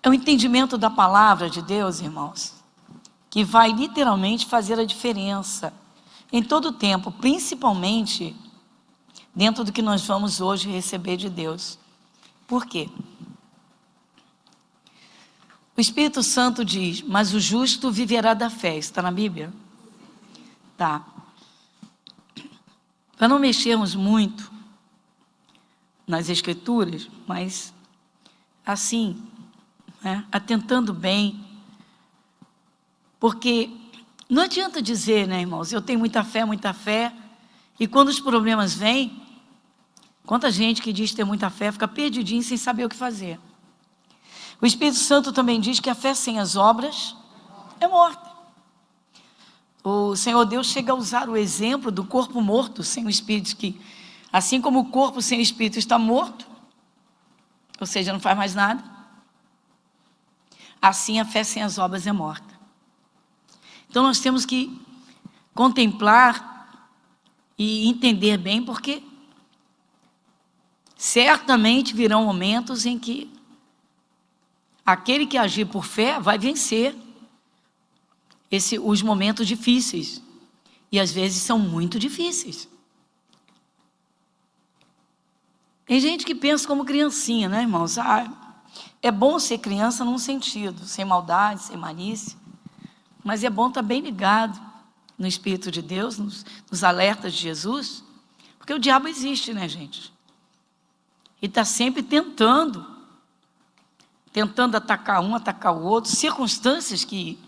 É o entendimento da palavra de Deus, irmãos, que vai literalmente fazer a diferença em todo o tempo, principalmente dentro do que nós vamos hoje receber de Deus. Por quê? O Espírito Santo diz, mas o justo viverá da fé. Está na Bíblia? Tá. Para não mexermos muito nas Escrituras, mas assim, atentando bem, porque não adianta dizer, irmãos, eu tenho muita fé, e quando os problemas vêm, quanta gente que diz ter muita fé fica perdidinho sem saber o que fazer. O Espírito Santo também diz que a fé sem as obras é morta. O Senhor Deus chega a usar o exemplo do corpo morto sem o Espírito, que assim como o corpo sem o Espírito está morto, ou seja, não faz mais nada, assim a fé sem as obras é morta. Então nós temos que contemplar e entender bem, porque certamente virão momentos em que aquele que agir por fé vai vencer os momentos difíceis. E às vezes são muito difíceis. Tem gente que pensa como criancinha, irmãos? É bom ser criança num sentido, sem maldade, sem malícia. Mas é bom estar bem ligado no Espírito de Deus, nos alertas de Jesus. Porque o diabo existe, gente? E está sempre tentando atacar um, atacar o outro, circunstâncias que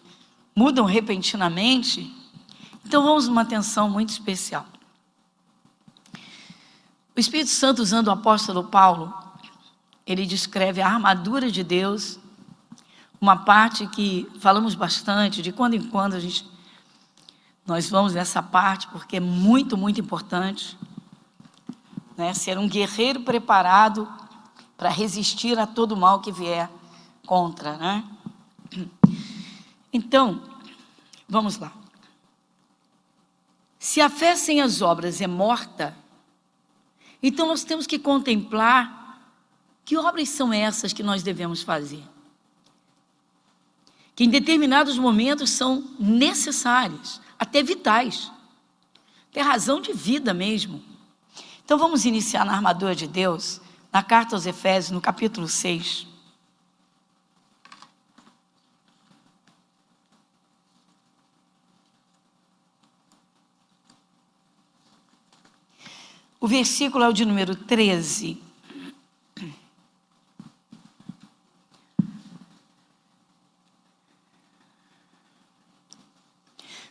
mudam repentinamente. Então vamos numa atenção muito especial. O Espírito Santo, usando o apóstolo Paulo, ele descreve a armadura de Deus, uma parte que falamos bastante, de quando em quando nós vamos nessa parte, porque é muito, muito importante, ser um guerreiro preparado para resistir a todo mal que vier contra, Então, vamos lá. Se a fé sem as obras é morta, então nós temos que contemplar que obras são essas que nós devemos fazer. Que em determinados momentos são necessárias, até vitais, até razão de vida mesmo. Então vamos iniciar na armadura de Deus, na carta aos Efésios, no capítulo 6. O versículo é o de número 13.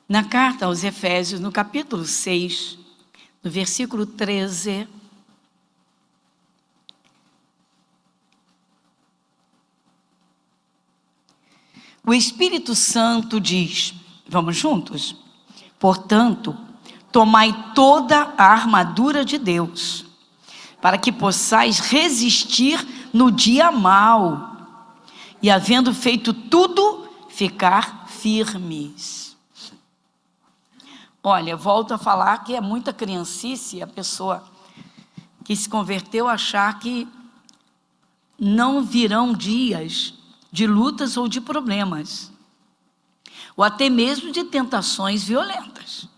Na carta aos Efésios, no capítulo 6, no versículo 13, o Espírito Santo diz, vamos juntos? Portanto, tomai toda a armadura de Deus, para que possais resistir no dia mau, e havendo feito tudo, ficar firmes. Olha, volto a falar que é muita criancice a pessoa que se converteu achar que não virão dias de lutas ou de problemas, ou até mesmo de tentações violentas.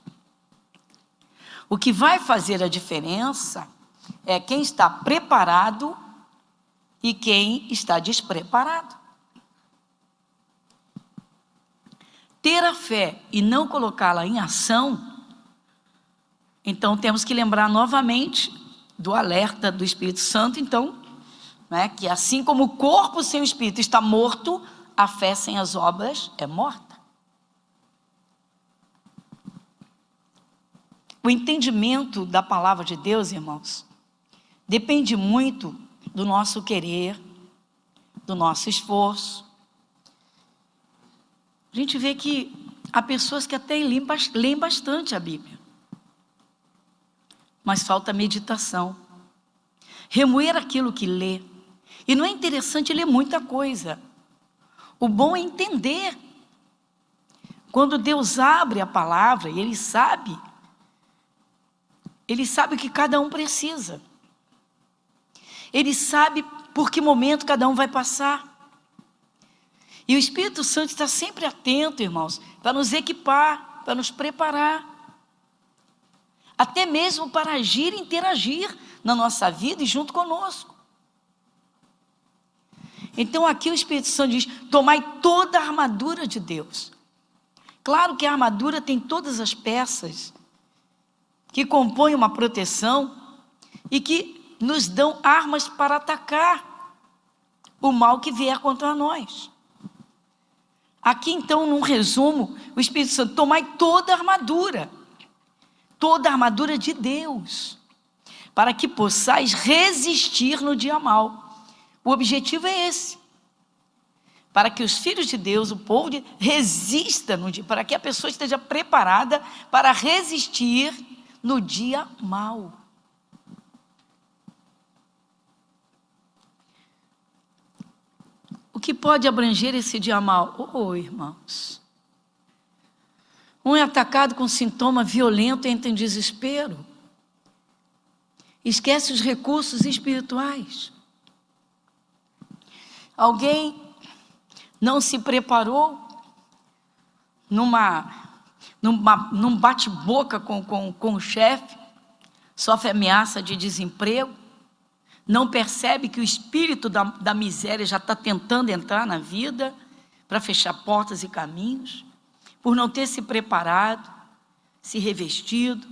O que vai fazer a diferença é quem está preparado e quem está despreparado. Ter a fé e não colocá-la em ação, então temos que lembrar novamente do alerta do Espírito Santo, então, que assim como o corpo sem o Espírito está morto, a fé sem as obras é morta. O entendimento da palavra de Deus, irmãos, depende muito do nosso querer, do nosso esforço. A gente vê que há pessoas que até leem bastante a Bíblia, mas falta meditação, remoer aquilo que lê. E não é interessante ler muita coisa. O bom é entender. Quando Deus abre a palavra, e Ele sabe o que cada um precisa. Ele sabe por que momento cada um vai passar. E o Espírito Santo está sempre atento, irmãos, para nos equipar, para nos preparar. Até mesmo para agir e interagir na nossa vida e junto conosco. Então aqui o Espírito Santo diz: tomai toda a armadura de Deus. Claro que a armadura tem todas as peças que compõem uma proteção e que nos dão armas para atacar o mal que vier contra nós. Aqui então, num resumo, o Espírito Santo: tomai toda a armadura de Deus, para que possais resistir no dia mau. O objetivo é esse, para que os filhos de Deus, o povo resista no dia, para que a pessoa esteja preparada para resistir no dia mau. O que pode abranger esse dia mau? Irmãos, um é atacado com sintoma violento, entra em desespero, esquece os recursos espirituais. Alguém não se preparou num bate-boca com o chefe, sofre ameaça de desemprego, não percebe que o espírito da miséria já está tentando entrar na vida para fechar portas e caminhos, por não ter se preparado, se revestido,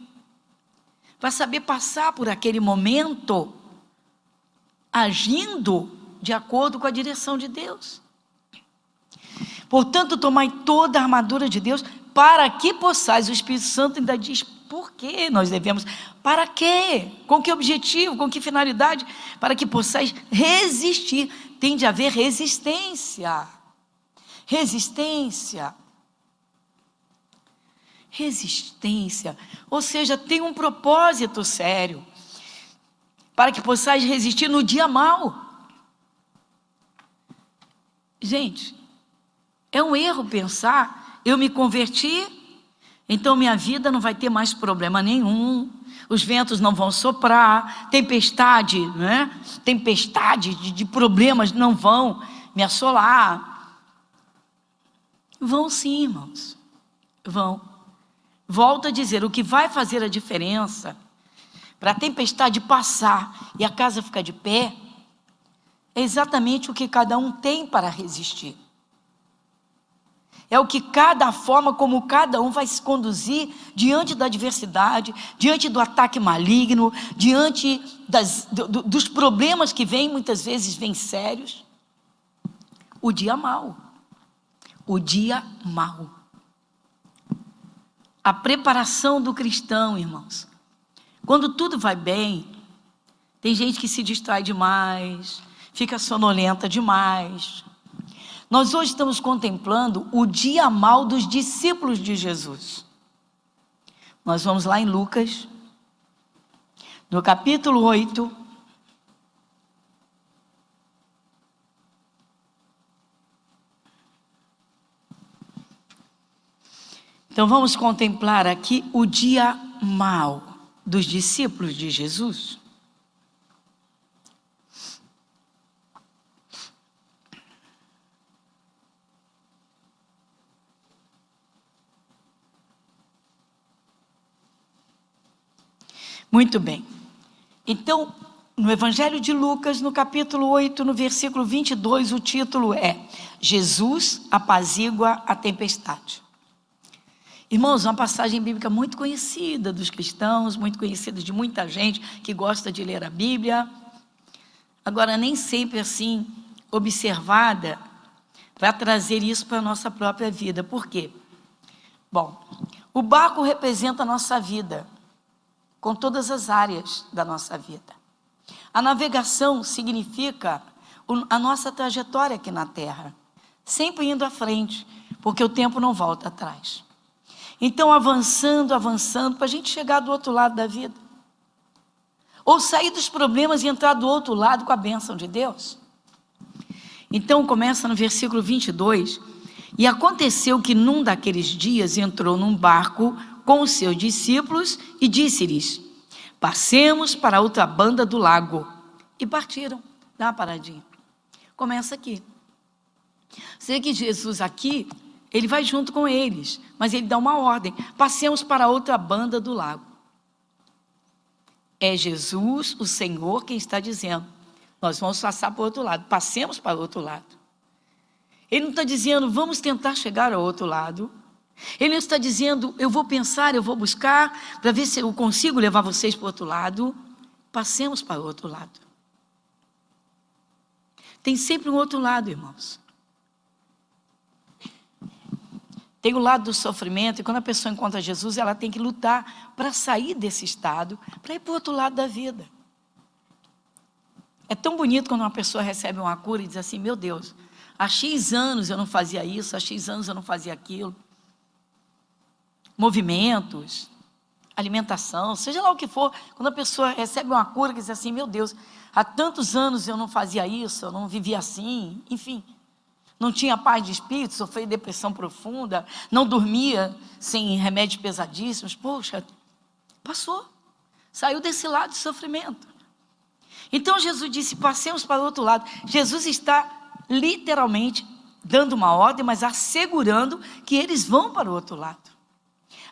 para saber passar por aquele momento, agindo de acordo com a direção de Deus. Portanto, tomai toda a armadura de Deus, para que possais. O Espírito Santo ainda diz por que nós devemos, para quê? Com que objetivo, com que finalidade? Para que possais resistir. Tem de haver resistência. Ou seja, tem um propósito sério, para que possais resistir no dia mau. Gente, é um erro pensar: eu me converti, então minha vida não vai ter mais problema nenhum, os ventos não vão soprar, tempestade de problemas não vão me assolar. Vão sim, irmãos, vão. Volto a dizer, o que vai fazer a diferença para a tempestade passar e a casa ficar de pé é exatamente o que cada um tem para resistir. É a forma como cada um vai se conduzir diante da adversidade, diante do ataque maligno, diante dos problemas que vêm, muitas vezes vêm sérios. O dia mau. A preparação do cristão, irmãos. Quando tudo vai bem, tem gente que se distrai demais, fica sonolenta demais. Nós hoje estamos contemplando o dia mau dos discípulos de Jesus. Nós vamos lá em Lucas, no capítulo 8. Então vamos contemplar aqui o dia mau dos discípulos de Jesus. Muito bem. Então, no Evangelho de Lucas, no capítulo 8, no versículo 22, o título é: Jesus apazigua a tempestade. Irmãos, uma passagem bíblica muito conhecida dos cristãos, muito conhecida de muita gente que gosta de ler a Bíblia. Agora, nem sempre assim observada para trazer isso para a nossa própria vida. Por quê? Bom, o barco representa a nossa vida, com todas as áreas da nossa vida. A navegação significa a nossa trajetória aqui na terra, sempre indo à frente, porque o tempo não volta atrás. Então, avançando, para a gente chegar do outro lado da vida. Ou sair dos problemas e entrar do outro lado com a bênção de Deus. Então, começa no versículo 22. E aconteceu que num daqueles dias entrou num barco com os seus discípulos e disse-lhes: passemos para a outra banda do lago. E partiram. Dá uma paradinha. Começa aqui. Você vê que Jesus aqui, ele vai junto com eles, mas ele dá uma ordem: passemos para a outra banda do lago. É Jesus, o Senhor, quem está dizendo: nós vamos passar para o outro lado, passemos para o outro lado. Ele não está dizendo: vamos tentar chegar ao outro lado. Ele não está dizendo: eu vou pensar, eu vou buscar, para ver se eu consigo levar vocês para o outro lado. Passemos para o outro lado. Tem sempre um outro lado, irmãos. Tem o lado do sofrimento, e quando a pessoa encontra Jesus, ela tem que lutar para sair desse estado, para ir para o outro lado da vida. É tão bonito quando uma pessoa recebe uma cura e diz assim: meu Deus, há X anos eu não fazia isso, há X anos eu não fazia aquilo. Movimentos, alimentação, seja lá o que for, quando a pessoa recebe uma cura que diz assim: meu Deus, há tantos anos eu não fazia isso, eu não vivia assim, enfim. Não tinha paz de espírito, sofria depressão profunda, não dormia sem remédios pesadíssimos. Poxa, passou, saiu desse lado de sofrimento. Então Jesus disse: passemos para o outro lado. Jesus está literalmente dando uma ordem, mas assegurando que eles vão para o outro lado.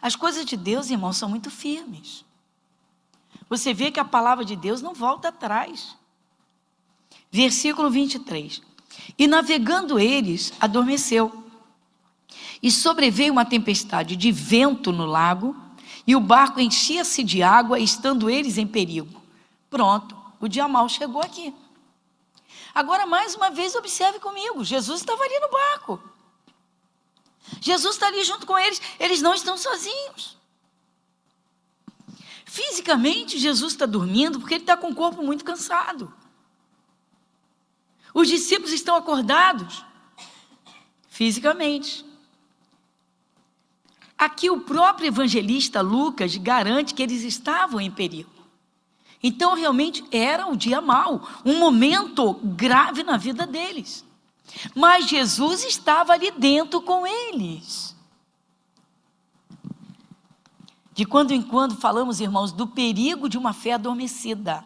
As coisas de Deus, irmãos, são muito firmes. Você vê que a palavra de Deus não volta atrás. Versículo 23. E navegando eles, adormeceu. E sobreveio uma tempestade de vento no lago, e o barco enchia-se de água, estando eles em perigo. Pronto, o dia mau chegou aqui. Agora, mais uma vez, observe comigo: Jesus estava ali no barco. Jesus está ali junto com eles, eles não estão sozinhos. Fisicamente, Jesus está dormindo porque ele está com o corpo muito cansado. Os discípulos estão acordados fisicamente. Aqui o próprio evangelista Lucas garante que eles estavam em perigo. Então realmente era um dia mau, um momento grave na vida deles. Mas Jesus estava ali dentro com eles. De quando em quando falamos, irmãos, do perigo de uma fé adormecida.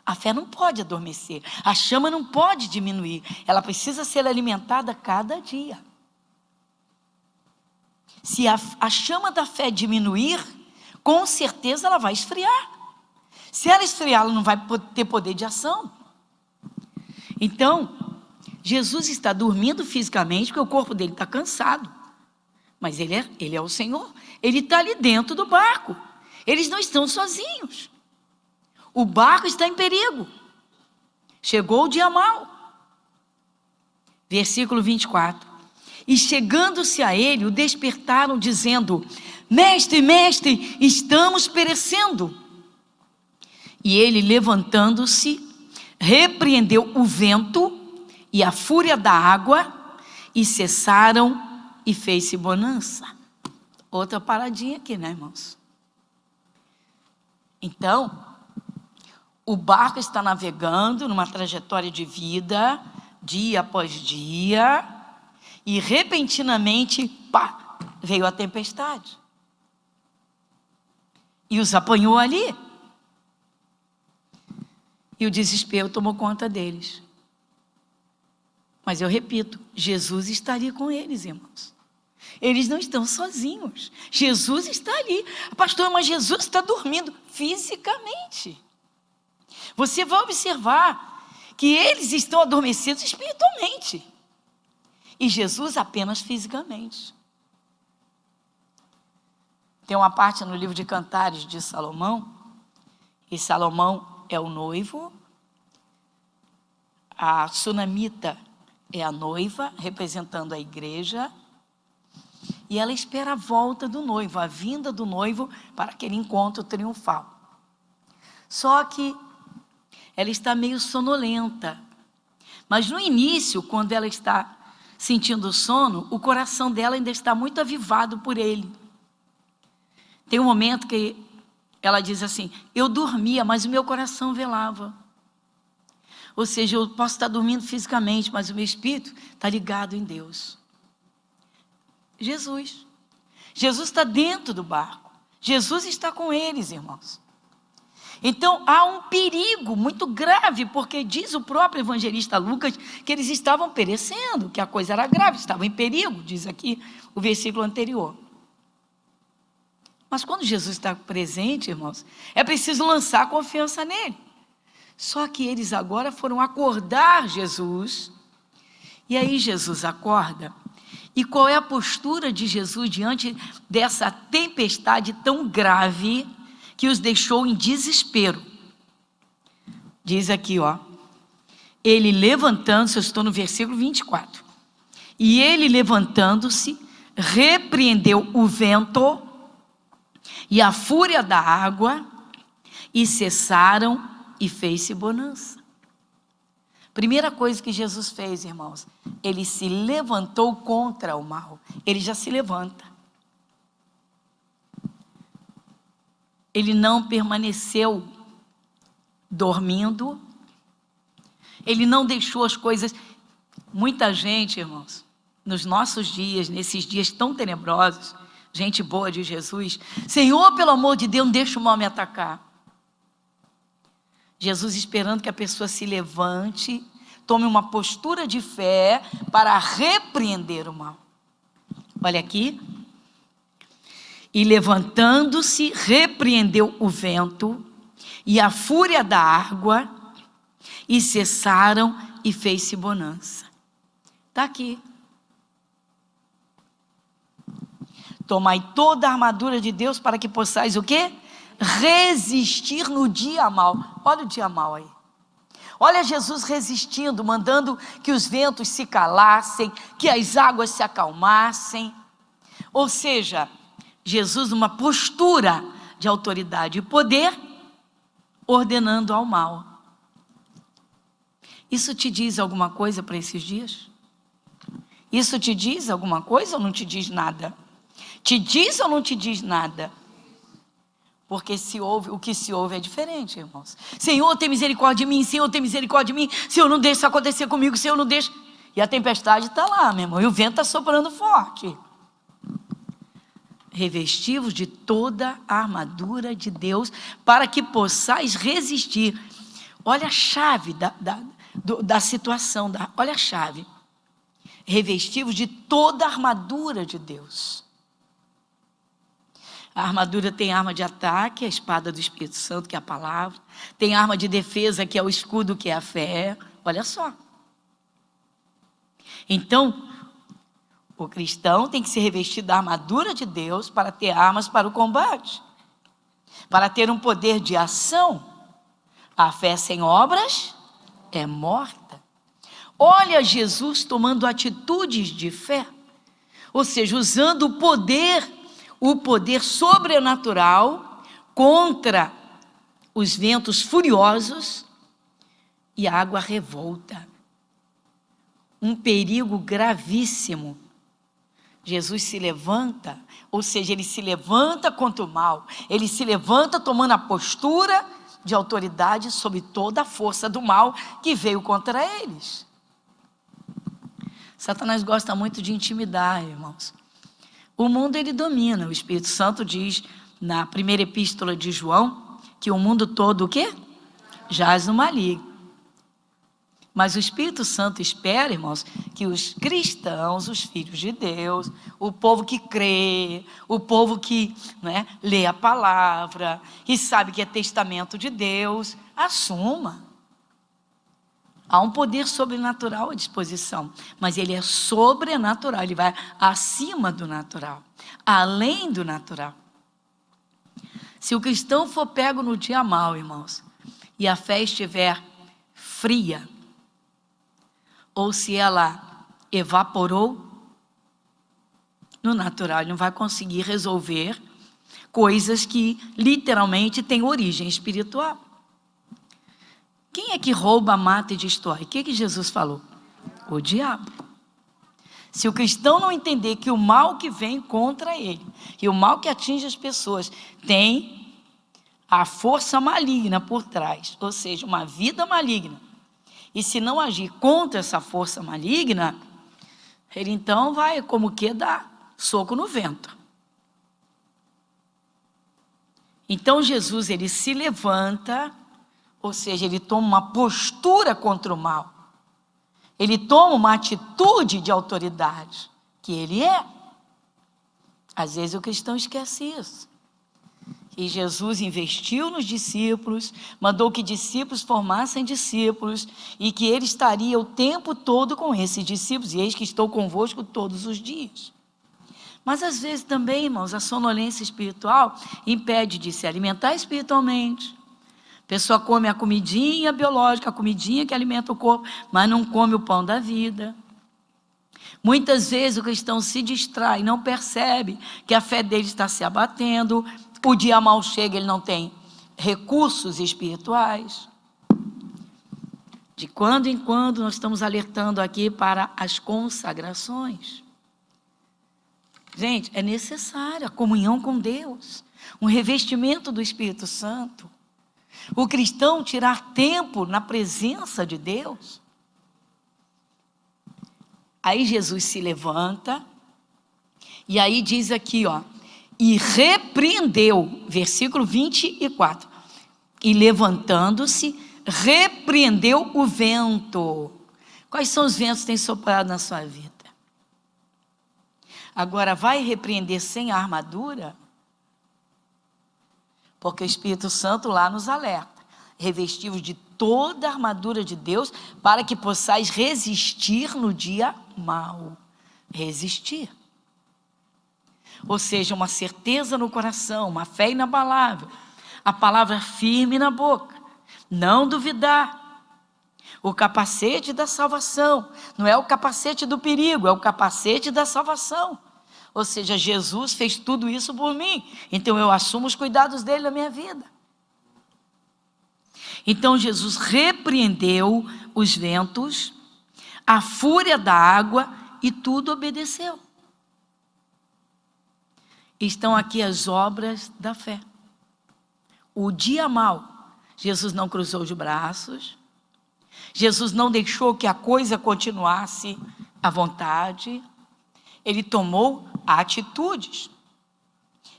A fé não pode adormecer, a chama não pode diminuir, ela precisa ser alimentada cada dia. Se a chama da fé diminuir, com certeza ela vai esfriar. Se ela esfriar, ela não vai ter poder de ação. Então, Jesus está dormindo fisicamente, porque o corpo dele está cansado. Mas ele é o Senhor, ele está ali dentro do barco. Eles não estão sozinhos. O barco está em perigo. Chegou o dia mau. Versículo 24. E chegando-se a ele, o despertaram, dizendo: mestre, mestre, estamos perecendo. E ele, levantando-se, repreendeu o vento e a fúria da água, e cessaram, e fez-se bonança. Outra paradinha aqui, né, irmãos? Então, o barco está navegando numa trajetória de vida, dia após dia, e repentinamente, pá, veio a tempestade. E os apanhou ali. E o desespero tomou conta deles. Mas eu repito, Jesus estaria com eles, irmãos. Eles não estão sozinhos. Jesus está ali. Pastor, mas Jesus está dormindo fisicamente. Você vai observar que eles estão adormecidos espiritualmente. E Jesus apenas fisicamente. Tem uma parte no livro de Cantares de Salomão. E Salomão é o noivo. A sunamita é a noiva, representando a igreja. E ela espera a volta do noivo, a vinda do noivo para aquele encontro triunfal. Só que ela está meio sonolenta. Mas no início, quando ela está sentindo sono, o coração dela ainda está muito avivado por ele. Tem um momento que ela diz assim: eu dormia, mas o meu coração velava. Ou seja, eu posso estar dormindo fisicamente, mas o meu espírito está ligado em Deus. Jesus está dentro do barco. Jesus está com eles, irmãos. Então, há um perigo muito grave, porque diz o próprio evangelista Lucas que eles estavam perecendo, que a coisa era grave, estavam em perigo, diz aqui o versículo anterior. Mas quando Jesus está presente, irmãos, é preciso lançar confiança nele. Só que eles agora foram acordar Jesus, e aí Jesus acorda. E qual é a postura de Jesus diante dessa tempestade tão grave que os deixou em desespero? Diz aqui, ó. Ele levantando-se, eu estou no versículo 24. E ele levantando-se, repreendeu o vento e a fúria da água, e cessaram, e fez-se bonança. Primeira coisa que Jesus fez, irmãos, ele se levantou contra o mal. Ele já se levanta. Ele não permaneceu dormindo. Ele não deixou as coisas. Muita gente, irmãos, nos nossos dias, nesses dias tão tenebrosos, gente boa de Jesus, Senhor, pelo amor de Deus, não deixa o mal me atacar. Jesus esperando que a pessoa se levante, tome uma postura de fé para repreender o mal. Olha aqui. E levantando-se, repreendeu o vento e a fúria da água, e cessaram, e fez-se bonança. Está aqui. Tomai toda a armadura de Deus para que possais o quê? Resistir no dia mau. Olha o dia mau aí. Olha Jesus resistindo, mandando que os ventos se calassem, que as águas se acalmassem. Ou seja, Jesus numa postura de autoridade e poder, ordenando ao mal. Isso te diz alguma coisa para esses dias? Isso te diz alguma coisa ou não te diz nada? Te diz ou não te diz nada? Porque o que se ouve é diferente, irmãos. Senhor, tem misericórdia de mim. Senhor, tem misericórdia de mim. Senhor, não deixa isso acontecer comigo. Senhor, não deixa. E a tempestade está lá, meu irmão. E o vento está soprando forte. Revestivos de toda a armadura de Deus, para que possais resistir. Olha a chave da situação. Olha a chave. Revestivos de toda a armadura de Deus. A armadura tem arma de ataque, a espada do Espírito Santo, que é a palavra. Tem arma de defesa, que é o escudo, que é a fé. Olha só. Então, o cristão tem que se revestir da armadura de Deus para ter armas para o combate. Para ter um poder de ação. A fé sem obras é morta. Olha Jesus tomando atitudes de fé. Ou seja, usando o poder sobrenatural contra os ventos furiosos e a água revolta. Um perigo gravíssimo. Jesus se levanta, ou seja, ele se levanta contra o mal, ele se levanta tomando a postura de autoridade sobre toda a força do mal que veio contra eles. Satanás gosta muito de intimidar, irmãos. O mundo ele domina. O Espírito Santo diz na primeira epístola de João que o mundo todo o quê? Jaz no maligno. Mas o Espírito Santo espera, irmãos, que os cristãos, os filhos de Deus, o povo que crê, o povo que lê a palavra e sabe que é testamento de Deus, assuma. Há um poder sobrenatural à disposição, mas ele é sobrenatural, ele vai acima do natural, além do natural. Se o cristão for pego no dia mau, irmãos, e a fé estiver fria, ou se ela evaporou, no natural ele não vai conseguir resolver coisas que literalmente têm origem espiritual. Quem é que rouba, mata e destrói? O que Jesus falou? O diabo. Se o cristão não entender que o mal que vem contra ele, que o mal que atinge as pessoas, tem a força maligna por trás, ou seja, uma vida maligna, e se não agir contra essa força maligna, ele então vai como que dar soco no vento. Então Jesus, ele se levanta, ou seja, ele toma uma postura contra o mal. Ele toma uma atitude de autoridade, que ele é. Às vezes o cristão esquece isso. E Jesus investiu nos discípulos, mandou que discípulos formassem discípulos, e que ele estaria o tempo todo com esses discípulos, e eis que estou convosco todos os dias. Mas às vezes também, irmãos, a sonolência espiritual impede de se alimentar espiritualmente. A pessoa come a comidinha biológica, a comidinha que alimenta o corpo, mas não come o pão da vida. Muitas vezes o cristão se distrai, não percebe que a fé dele está se abatendo, o dia mal chega, ele não tem recursos espirituais. De quando em quando nós estamos alertando aqui para as consagrações. Gente, é necessária a comunhão com Deus, um revestimento do Espírito Santo. O cristão tirar tempo na presença de Deus. Aí Jesus se levanta, e aí diz aqui, e repreendeu, versículo 24, e levantando-se, repreendeu o vento. Quais são os ventos que têm soprado na sua vida? Agora, vai repreender sem a armadura? Porque o Espírito Santo lá nos alerta, revestivos de toda a armadura de Deus, para que possais resistir no dia mau. Resistir. Ou seja, uma certeza no coração, uma fé inabalável, a palavra firme na boca, não duvidar. O capacete da salvação, não é o capacete do perigo, é o capacete da salvação. Ou seja, Jesus fez tudo isso por mim, então eu assumo os cuidados dele na minha vida. Então Jesus repreendeu os ventos, a fúria da água, e tudo obedeceu. Estão aqui as obras da fé. O dia mau, Jesus não cruzou os braços, Jesus não deixou que a coisa continuasse à vontade, ele tomou atitudes,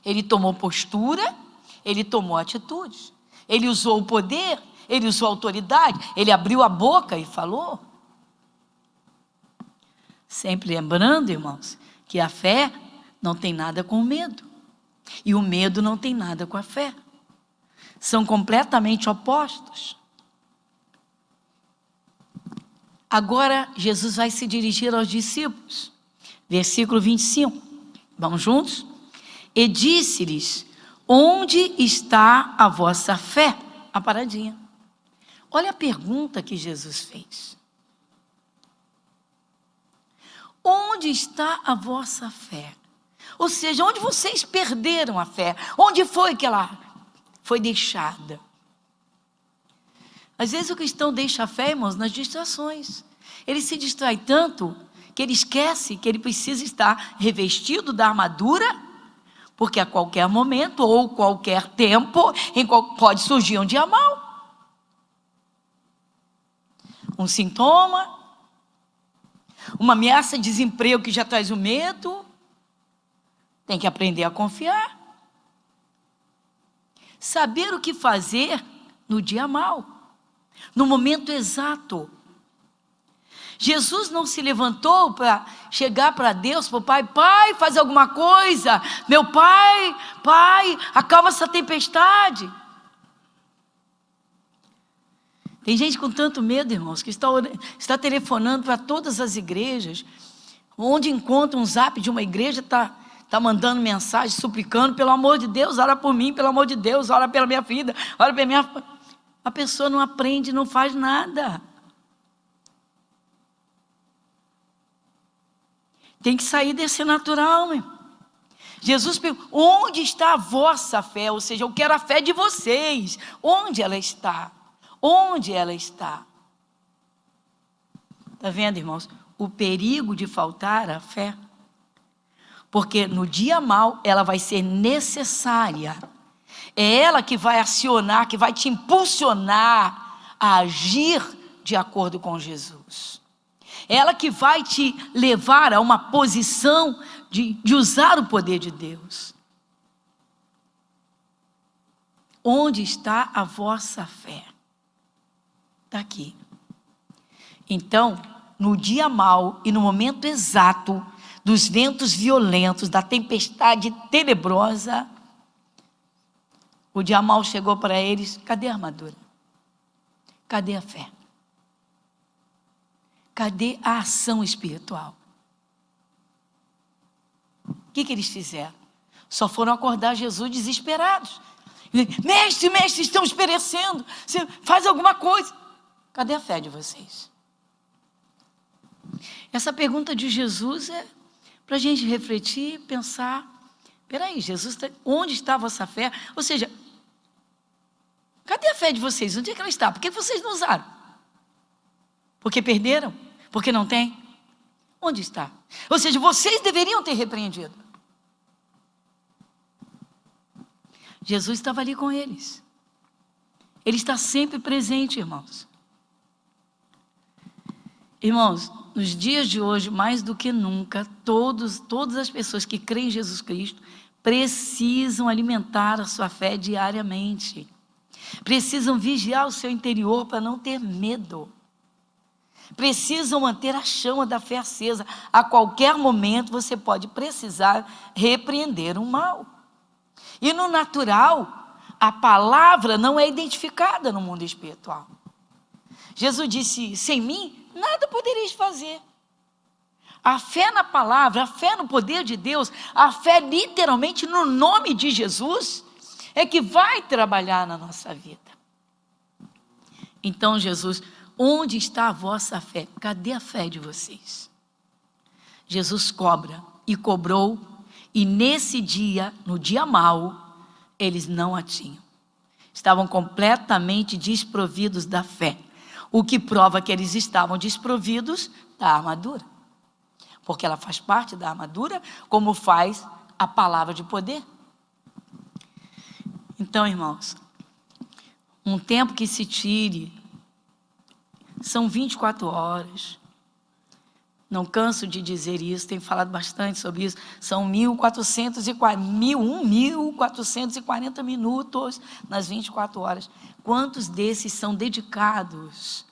ele tomou postura, ele tomou atitudes, ele usou o poder, ele usou a autoridade, ele abriu a boca e falou. Sempre lembrando, irmãos, que a fé não tem nada com o medo, e o medo não tem nada com a fé, são completamente opostos. Agora Jesus vai se dirigir aos discípulos, versículo 25, vamos juntos? E disse-lhes, onde está a vossa fé? A paradinha. Olha a pergunta que Jesus fez. Onde está a vossa fé? Ou seja, onde vocês perderam a fé? Onde foi que ela foi deixada? Às vezes o cristão deixa a fé, irmãos, nas distrações. Ele se distrai tanto que ele esquece que ele precisa estar revestido da armadura, porque a qualquer momento ou qualquer tempo pode surgir um dia mau. Um sintoma, uma ameaça de desemprego que já traz o medo. Tem que aprender a confiar. Saber o que fazer no dia mau, no momento exato. Jesus não se levantou para chegar para Deus, para o Pai, Pai, faz alguma coisa, meu Pai, acalma essa tempestade. Tem gente com tanto medo, irmãos, que está telefonando para todas as igrejas, onde encontra um zap de uma igreja, está mandando mensagem, suplicando, pelo amor de Deus, ora por mim, pelo amor de Deus, ora pela minha vida, ora pela minha... A pessoa não aprende, não faz nada. Tem que sair desse natural, meu. Jesus perguntou, onde está a vossa fé? Ou seja, eu quero a fé de vocês. Onde ela está? Onde ela está? Está vendo, irmãos? O perigo de faltar a fé. Porque no dia mau, ela vai ser necessária. É ela que vai acionar, que vai te impulsionar a agir de acordo com Jesus. Ela que vai te levar a uma posição de usar o poder de Deus. Onde está a vossa fé? Está aqui. Então, no dia mau e no momento exato dos ventos violentos, da tempestade tenebrosa, o dia mau chegou para eles. Cadê a armadura? Cadê a fé? Cadê a ação espiritual? O que eles fizeram? Só foram acordar Jesus desesperados. Mestre, mestre, estamos perecendo. Você faz alguma coisa. Cadê a fé de vocês? Essa pergunta de Jesus é para a gente refletir, pensar. Peraí, Jesus, onde está a vossa fé? Ou seja, cadê a fé de vocês? Onde é que ela está? Por que vocês não usaram? Porque perderam? Porque não tem? Onde está? Ou seja, vocês deveriam ter repreendido. Jesus estava ali com eles. Ele está sempre presente, irmãos. Irmãos, nos dias de hoje, mais do que nunca, todas as pessoas que creem em Jesus Cristo precisam alimentar a sua fé diariamente. Precisam vigiar o seu interior para não ter medo. Precisam manter a chama da fé acesa. A qualquer momento você pode precisar repreender o mal. E no natural, a palavra não é identificada no mundo espiritual. Jesus disse, sem mim, nada podereis fazer. A fé na palavra, a fé no poder de Deus, a fé literalmente no nome de Jesus, é que vai trabalhar na nossa vida. Então Jesus, onde está a vossa fé? Cadê a fé de vocês? Jesus cobra e cobrou, e nesse dia, no dia mau, eles não a tinham. Estavam completamente desprovidos da fé. O que prova que eles estavam desprovidos da armadura. Porque ela faz parte da armadura, como faz a palavra de poder. Então, irmãos, um tempo que se tire, são 24 horas. Não canso de dizer isso, tenho falado bastante sobre isso. São 1.440 minutos nas 24 horas. Quantos desses são dedicados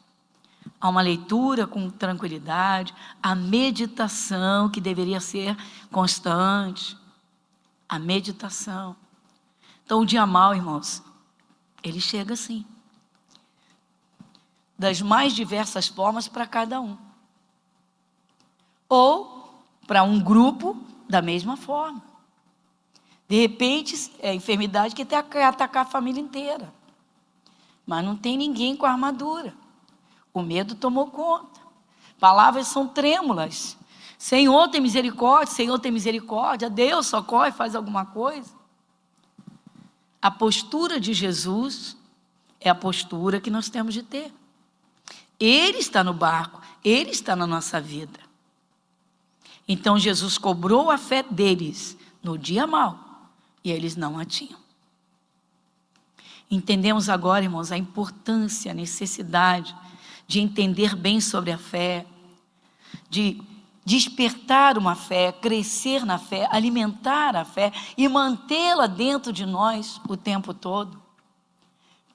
a uma leitura com tranquilidade, a meditação, que deveria ser constante, a meditação. Então, o dia mau, irmãos, ele chega assim, das mais diversas formas para cada um. Ou para um grupo da mesma forma. De repente, é a enfermidade que quer atacar a família inteira. Mas não tem ninguém com armadura. O medo tomou conta. Palavras são trêmulas. Senhor, tem misericórdia, Senhor, tem misericórdia. Deus, socorre, faz alguma coisa. A postura de Jesus é a postura que nós temos de ter. Ele está no barco, Ele está na nossa vida. Então Jesus cobrou a fé deles no dia mau, e eles não a tinham. Entendemos agora, irmãos, a importância, a necessidade de entender bem sobre a fé, de despertar uma fé, crescer na fé, alimentar a fé e mantê-la dentro de nós o tempo todo.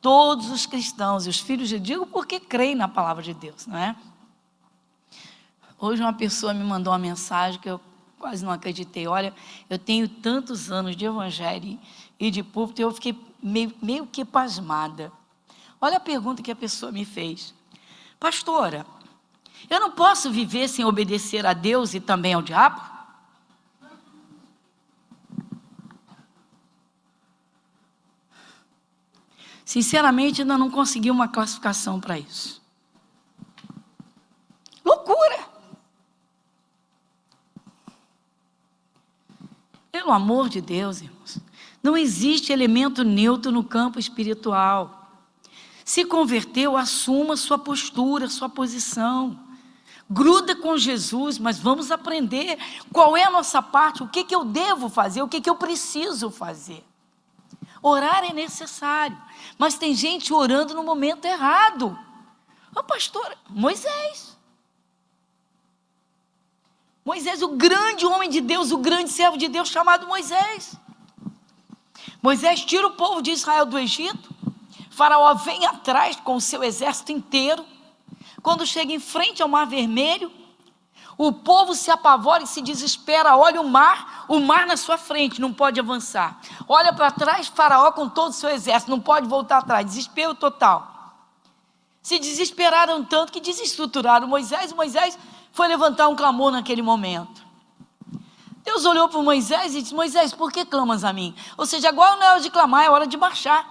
Todos os cristãos e os filhos de Deus, porque creem na palavra de Deus, não é? Hoje uma pessoa me mandou uma mensagem que eu quase não acreditei. Olha, eu tenho tantos anos de evangelho e de púlpito, eu fiquei meio que pasmada. Olha a pergunta que a pessoa me fez. Pastora, eu não posso viver sem obedecer a Deus e também ao diabo? Sinceramente, ainda não consegui uma classificação para isso. Loucura! Pelo amor de Deus, irmãos, não existe elemento neutro no campo espiritual. Se converteu, assuma sua postura, sua posição. Gruda com Jesus, mas vamos aprender qual é a nossa parte, o que eu devo fazer, o que eu preciso fazer. Orar é necessário, mas tem gente orando no momento errado. Ô pastor, Moisés, o grande homem de Deus, o grande servo de Deus chamado Moisés. Moisés tira o povo de Israel do Egito. Faraó vem atrás com o seu exército inteiro. Quando chega em frente ao Mar Vermelho, o povo se apavora e se desespera. Olha o mar na sua frente, não pode avançar. Olha para trás, Faraó com todo o seu exército, não pode voltar atrás, desespero total. Se desesperaram tanto que desestruturaram Moisés. Moisés foi levantar um clamor naquele momento. Deus olhou para Moisés e disse: Moisés, por que clamas a mim? Ou seja, agora não é hora de clamar, é hora de marchar.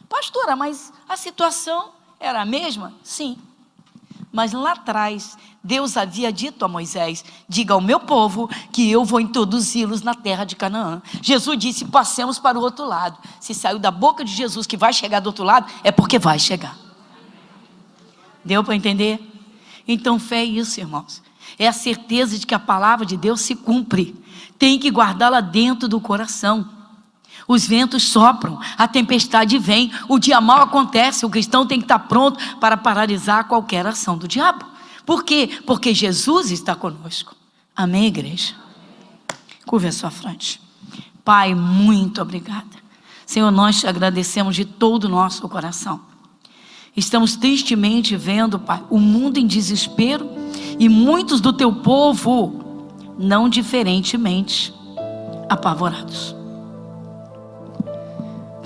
Pastora, mas a situação era a mesma? Sim. Mas lá atrás, Deus havia dito a Moisés: diga ao meu povo que eu vou introduzi-los na terra de Canaã. Jesus disse: passemos para o outro lado. Se saiu da boca de Jesus que vai chegar do outro lado, é porque vai chegar. Deu para entender? Então fé é isso, irmãos. É a certeza de que a palavra de Deus se cumpre. Tem que guardá-la dentro do coração. Os ventos sopram, a tempestade vem, o dia mau acontece. O cristão tem que estar pronto para paralisar qualquer ação do diabo. Por quê? Porque Jesus está conosco. Amém, igreja? Curva a sua fronte. Pai, muito obrigada. Senhor, nós te agradecemos de todo o nosso coração. Estamos tristemente vendo, Pai, o mundo em desespero e muitos do teu povo, não diferentemente, apavorados.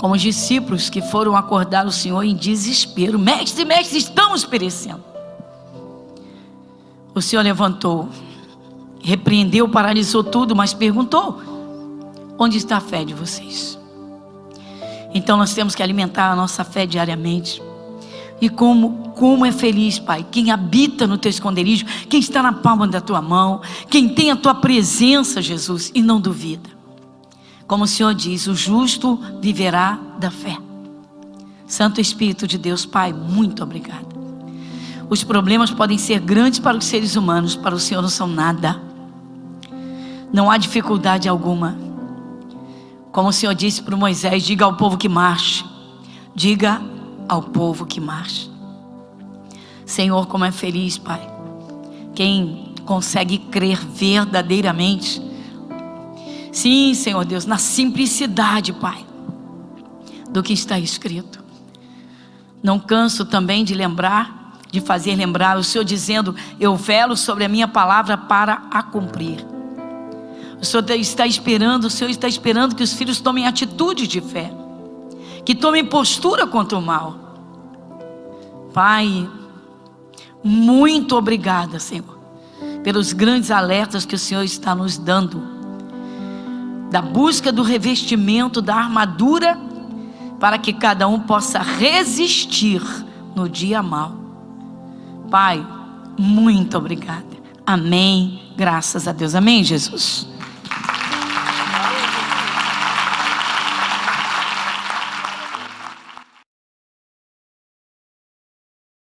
Como os discípulos que foram acordar o Senhor em desespero: mestre, mestre, estamos perecendo. O Senhor levantou, repreendeu, paralisou tudo, mas perguntou: onde está a fé de vocês? Então nós temos que alimentar a nossa fé diariamente. E como é feliz, Pai, quem habita no teu esconderijo, quem está na palma da tua mão, quem tem a tua presença, Jesus, e não duvida. Como o Senhor diz: o justo viverá da fé. Santo Espírito de Deus, Pai, muito obrigada. Os problemas podem ser grandes para os seres humanos, para o Senhor não são nada. Não há dificuldade alguma. Como o Senhor disse para Moisés: diga ao povo que marche. Diga ao povo que marche. Senhor, como é feliz, Pai, quem consegue crer verdadeiramente. Sim, Senhor Deus, na simplicidade, Pai, do que está escrito. Não canso também de lembrar, de fazer lembrar o Senhor dizendo: eu velo sobre a minha palavra para a cumprir. O Senhor está esperando que os filhos tomem atitude de fé, que tomem postura contra o mal. Pai, muito obrigada, Senhor, pelos grandes alertas que o Senhor está nos dando, da busca do revestimento, da armadura, para que cada um possa resistir no dia mau. Pai, muito obrigada. Amém. Graças a Deus. Amém, Jesus.